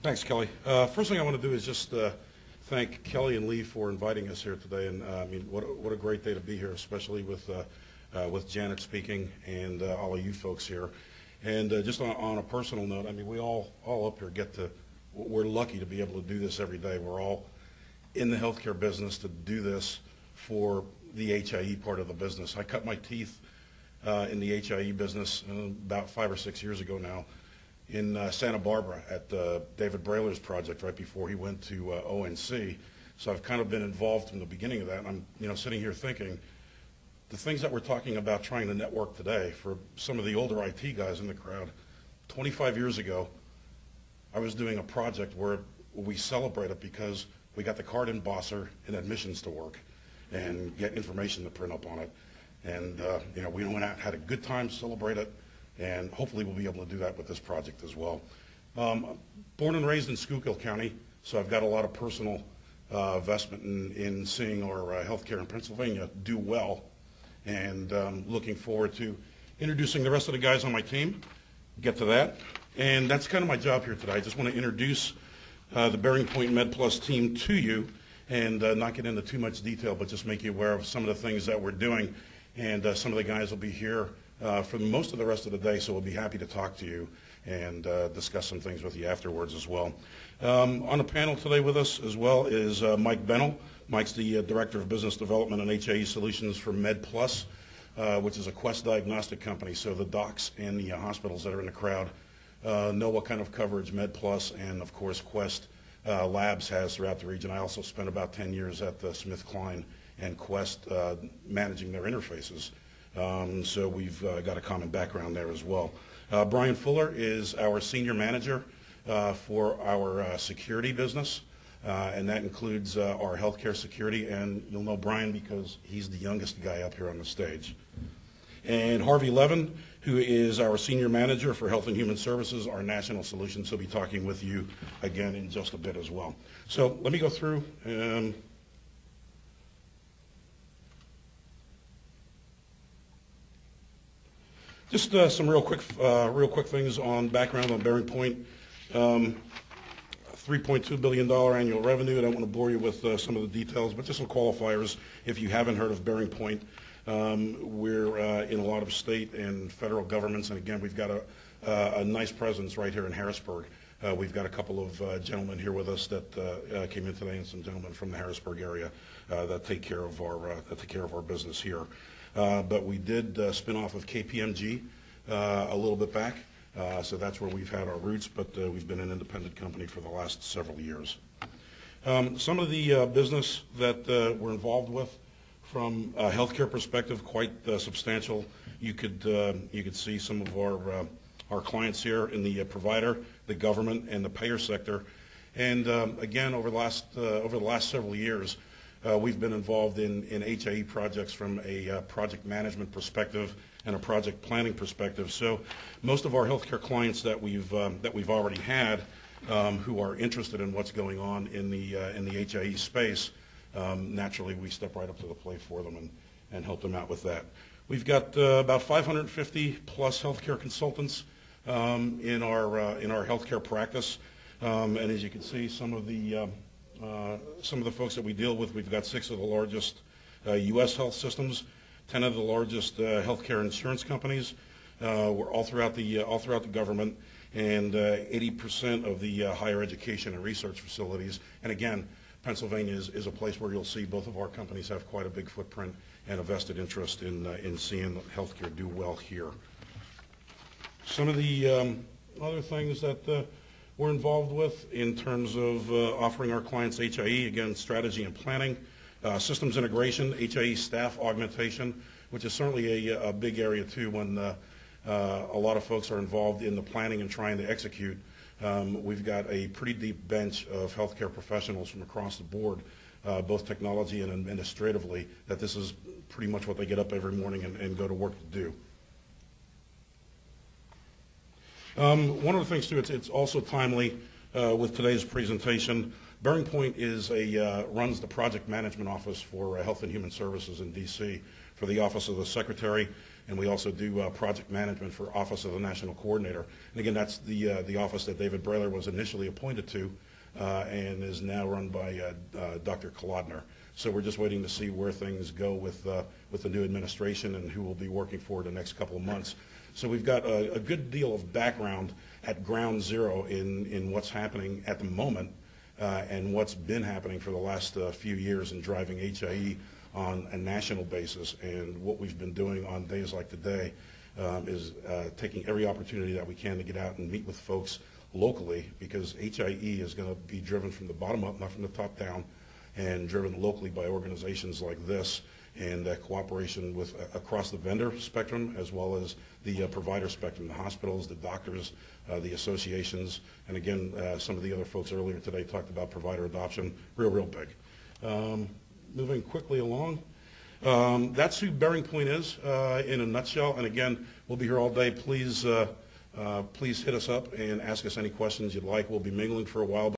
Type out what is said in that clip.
Thanks, Kelly. First thing I want to do is just thank Kelly and Lee for inviting us here today. And I mean, what a great day to be here, especially with Janet speaking and all of you folks here. And just on a personal note, I mean, we all up here we're lucky to be able to do this every day. We're all in the healthcare business to do this for the HIE part of the business. I cut my teeth in the HIE business about 5 or 6 years ago now in Santa Barbara at David Brailer's project right before he went to ONC. So I've kind of been involved from the beginning of that. And I'm sitting here thinking, the things that we're talking about trying to network today, for some of the older IT guys in the crowd, 25 years ago, I was doing a project where we celebrate it because we got the card embosser and admissions to work and get information to print up on it. And we went out, had a good time, celebrate it, and hopefully we'll be able to do that with this project as well. Born and raised in Schuylkill County, so I've got a lot of personal investment in seeing our healthcare in Pennsylvania do well, and looking forward to introducing the rest of the guys on my team, get to that. And that's kind of my job here today. I just want to introduce the Bearing Point MedPlus team to you and not get into too much detail, but just make you aware of some of the things that we're doing. And some of the guys will be here for most of the rest of the day, so we'll be happy to talk to you and discuss some things with you afterwards as well. On the panel today with us as well is Mike Bennell. Mike's the Director of Business Development and HIE Solutions for MedPlus, which is a Quest diagnostic company. So the docs and the hospitals that are in the crowd know what kind of coverage MedPlus and, of course, Quest Labs has throughout the region. I also spent about 10 years at SmithKline and Quest managing their interfaces. So we've got a common background there as well. Brian Fuller is our Senior Manager for our security business, and that includes our healthcare security, and you'll know Brian because he's the youngest guy up here on the stage. And Harvey Levin, who is our Senior Manager for Health and Human Services, our National Solutions. He'll be talking with you again in just a bit as well. So let me go through. Just some real quick things on background on Bearing Point. $3.2 billion annual revenue. I don't want to bore you with some of the details, but just some qualifiers if you haven't heard of Bearing Point. We're in a lot of state and federal governments, and again, we've got a nice presence right here in Harrisburg. We've got a couple of gentlemen here with us that came in today, and some gentlemen from the Harrisburg area that take care of our business here. But we did spin off of KPMG a little bit back, so that's where we've had our roots, but we've been an independent company for the last several years. Some of the business that we're involved with from a healthcare perspective, quite substantial. You could see some of our clients here in the provider, the government, and the payer sector. And again, over the last several years, we've been involved in HIE projects from a project management perspective and a project planning perspective. So most of our healthcare clients that we've already had who are interested in what's going on in the HIE space, naturally we step right up to the plate for them and help them out with that. We've got about 550 plus healthcare consultants in our healthcare practice, and as you can see, some of the folks that we deal with, we've got 6 of the largest U.S. health systems, 10 of the largest healthcare insurance companies. We're all throughout the government, and 80% of the higher education and research facilities. And again, Pennsylvania is a place where you'll see both of our companies have quite a big footprint and a vested interest in seeing healthcare do well here. Some of the other things that we're involved with in terms of offering our clients HIE, again, strategy and planning, systems integration, HIE staff augmentation, which is certainly a big area too when a lot of folks are involved in the planning and trying to execute. We've got a pretty deep bench of healthcare professionals from across the board, both technology and administratively, that this is pretty much what they get up every morning and go to work to do. One of the things too, it's also timely with today's presentation. Bearing Point runs the project management office for Health and Human Services in DC for the Office of the Secretary. and we also do project management for Office of the National Coordinator. And again, that's the office that David Brailer was initially appointed to, and is now run by Dr. Kolodner. So we're just waiting to see where things go with the new administration and who will be working for the next couple of months. So we've got a good deal of background at ground zero in what's happening at the moment and what's been happening for the last few years in driving HIE on a national basis. And what we've been doing on days like today is taking every opportunity that we can to get out and meet with folks locally, because HIE is going to be driven from the bottom up, not from the top down, and driven locally by organizations like this, and cooperation with across the vendor spectrum as well as the provider spectrum, the hospitals, the doctors, the associations, and again, some of the other folks earlier today talked about provider adoption, real big. Moving quickly along, that's who Bearing Point is in a nutshell, and again, we'll be here all day. Please hit us up and ask us any questions you'd like. We'll be mingling for a while.